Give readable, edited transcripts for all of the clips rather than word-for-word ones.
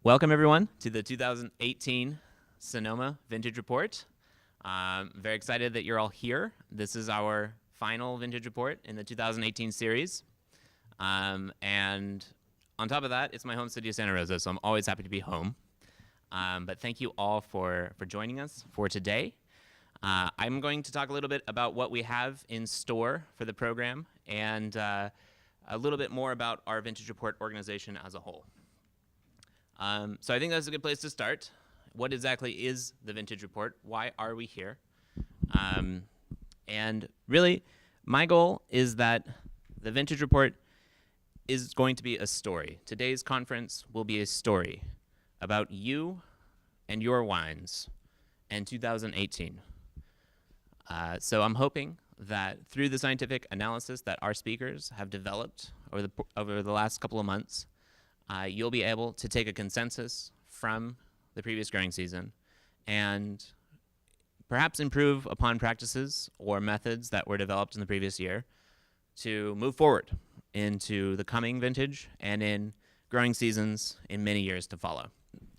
Welcome, everyone, to the 2018 Sonoma Vintage Report. I'm very excited that you're all here. This is our final Vintage Report in the 2018 series. And on top of that, it's my home city of Santa Rosa, so I'm always happy to be home. But thank you all for joining us for today. I'm going to talk a little bit about what we have in store for the program and a little bit more about our Vintage Report organization as a whole. So I think that's a good place to start. What exactly is the Vintage Report? Why are we here? And really, my goal is that the Vintage Report is going to be a story. Today's conference will be a story about you and your wines and 2018. So I'm hoping that through the scientific analysis that our speakers have developed over the last couple of months, you'll be able to take a consensus from the previous growing season and perhaps improve upon practices or methods that were developed in the previous year to move forward into the coming vintage and in growing seasons in many years to follow.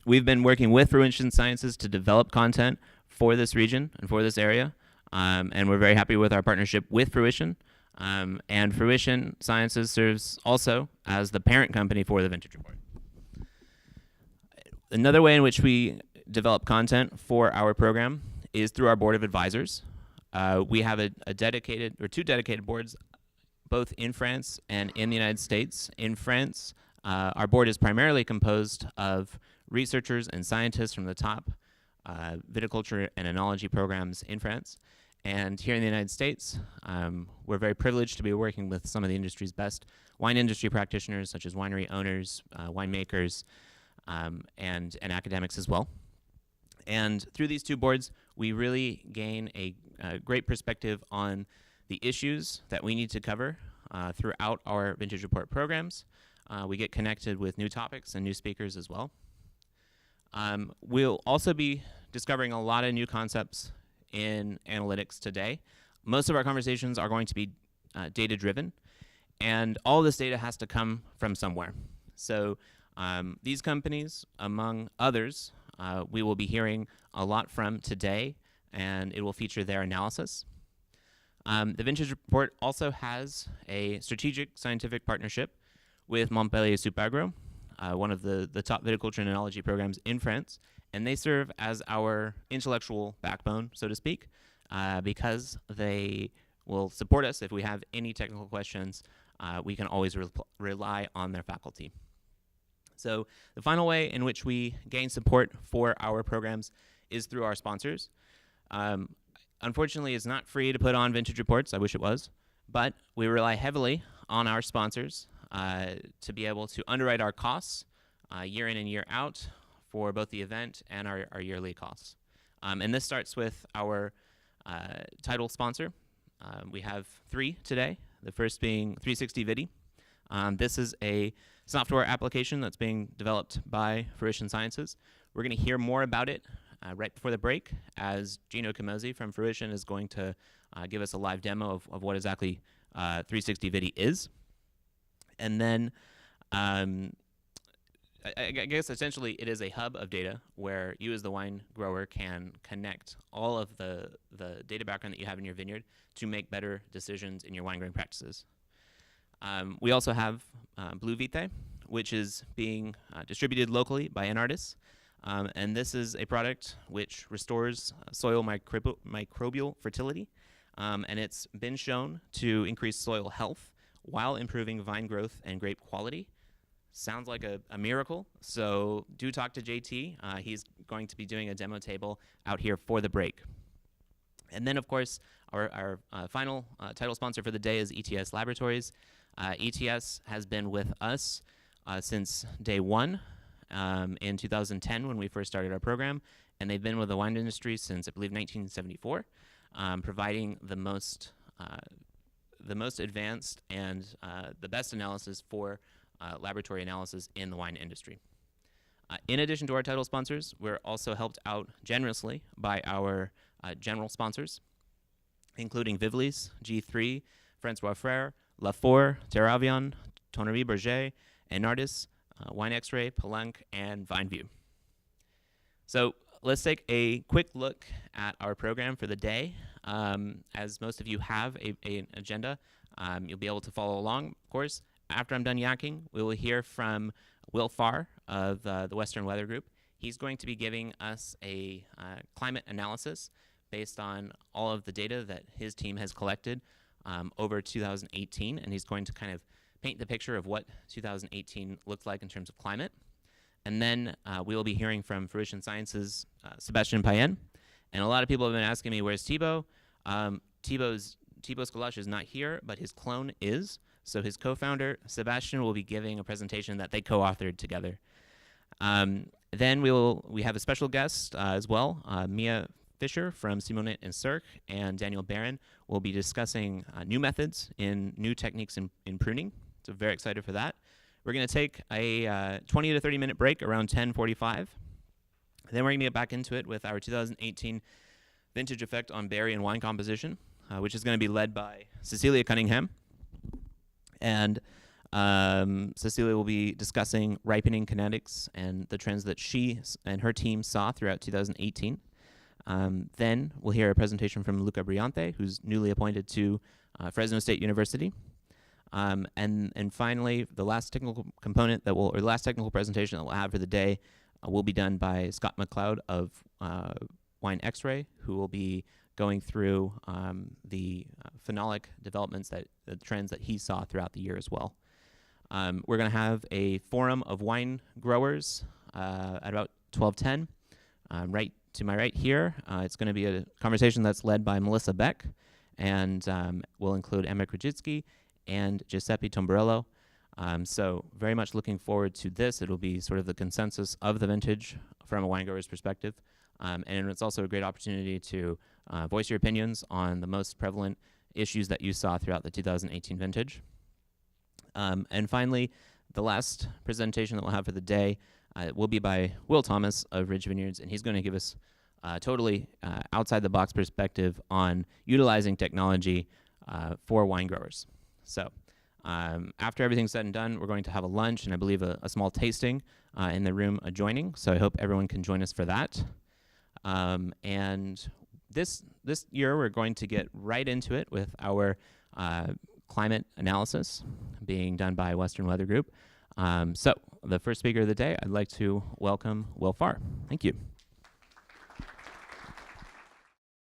We've been working with Fruition Sciences to develop content for this region and for this area, and we're very happy with our partnership with Fruition. And Fruition Sciences serves also as the parent company for the Vintage Report. Another way in which we develop content for our program is through our board of advisors. We have two dedicated boards, both in France and in the United States. In France, our board is primarily composed of researchers and scientists from the top viticulture and enology programs in France. And here in the United States, we're very privileged to be working with some of the industry's best wine industry practitioners, such as winery owners, winemakers, and academics as well. And through these two boards, we really gain a great perspective on the issues that we need to cover throughout our Vintage Report programs. We get connected with new topics and new speakers as well. We'll also be discovering a lot of new concepts in analytics today. Most of our conversations are going to be data-driven, and all this data has to come from somewhere. So these companies, among others, we will be hearing a lot from today, and it will feature their analysis. The Vintage Report also has a strategic scientific partnership with Montpellier Supagro, one of the top viticulture and enology programs in France, and they serve as our intellectual backbone, so to speak, because they will support us if we have any technical questions. We can always rely on their faculty. So the final way in which we gain support for our programs is through our sponsors. Unfortunately, it's not free to put on Vintage Reports. I wish it was. But we rely heavily on our sponsors to be able to underwrite our costs year in and year out for both the event and our yearly costs. And this starts with our title sponsor. We have three today, the first being 360 Vidi. This is a software application that's being developed by Fruition Sciences. We're going to hear more about it right before the break, as Gino Camozzi from Fruition is going to give us a live demo of what exactly 360 Vidi is. And then I guess essentially it is a hub of data where you as the wine grower can connect all of the data background that you have in your vineyard to make better decisions in your wine growing practices. We also have Blue Vitae, which is being distributed locally by Enartis. And this is a product which restores soil microbial fertility. And it's been shown to increase soil health while improving vine growth and grape quality. Sounds like a miracle, so do talk to JT. He's going to be doing a demo table out here for the break. And then, of course, our final title sponsor for the day is ETS Laboratories. ETS has been with us since day one in 2010 when we first started our program, and they've been with the wine industry since, I believe, 1974, providing the most advanced and the best analysis for laboratory analysis in the wine industry. In addition to our title sponsors, we're also helped out generously by our general sponsors, including Vivlis, G3, Francois Frère, Lafour, Terravion, Tonnerie Berger, Enartis, Wine X-Ray, Palenque, and Vineview. So let's take a quick look at our program for the day. As most of you have an agenda, you'll be able to follow along, of course. After I'm done yakking, we will hear from Will Farr of the Western Weather Group. He's going to be giving us a climate analysis based on all of the data that his team has collected over 2018, and he's going to kind of paint the picture of what 2018 looked like in terms of climate. And then we will be hearing from Fruition Sciences' Sebastian Payen. And a lot of people have been asking me, where's Thibaut? Thibaut Scolache is not here, but his clone is. So his co-founder, Sebastian, will be giving a presentation that they co-authored together. Then we have a special guest as well, Mia Fisher from Simonet and Cirque, and Daniel Barron will be discussing new methods in new techniques in pruning. So very excited for that. We're going to take a 20 to 30 minute break around 10:45. Then we're going to get back into it with our 2018 vintage effect on berry and wine composition, which is going to be led by Cecilia Cunningham. And Cecilia will be discussing ripening kinetics and the trends that she and her team saw throughout 2018. Then we'll hear a presentation from Luca Briante, who's newly appointed to Fresno State University. And finally, the last technical component or the last technical presentation that we'll have for the day will be done by Scott McLeod of Wine X-Ray, who will be going through the phenolic developments, the trends that he saw throughout the year as well. We're going to have a forum of wine growers at about 12:10. Right to my right here, it's going to be a conversation that's led by Melissa Beck, and will include Emma Krajitsky and Giuseppe Tomborello. So very much looking forward to this. It'll be sort of the consensus of the vintage from a wine grower's perspective. And it's also a great opportunity to voice your opinions on the most prevalent issues that you saw throughout the 2018 vintage. And finally, the last presentation that we'll have for the day will be by Will Thomas of Ridge Vineyards, and he's going to give us totally outside-the-box perspective on utilizing technology for wine growers. So after everything's said and done, we're going to have a lunch and I believe a small tasting in the room adjoining, so I hope everyone can join us for that. And this year, we're going to get right into it with our climate analysis being done by Western Weather Group. So the first speaker of the day, I'd like to welcome Will Farr. Thank you.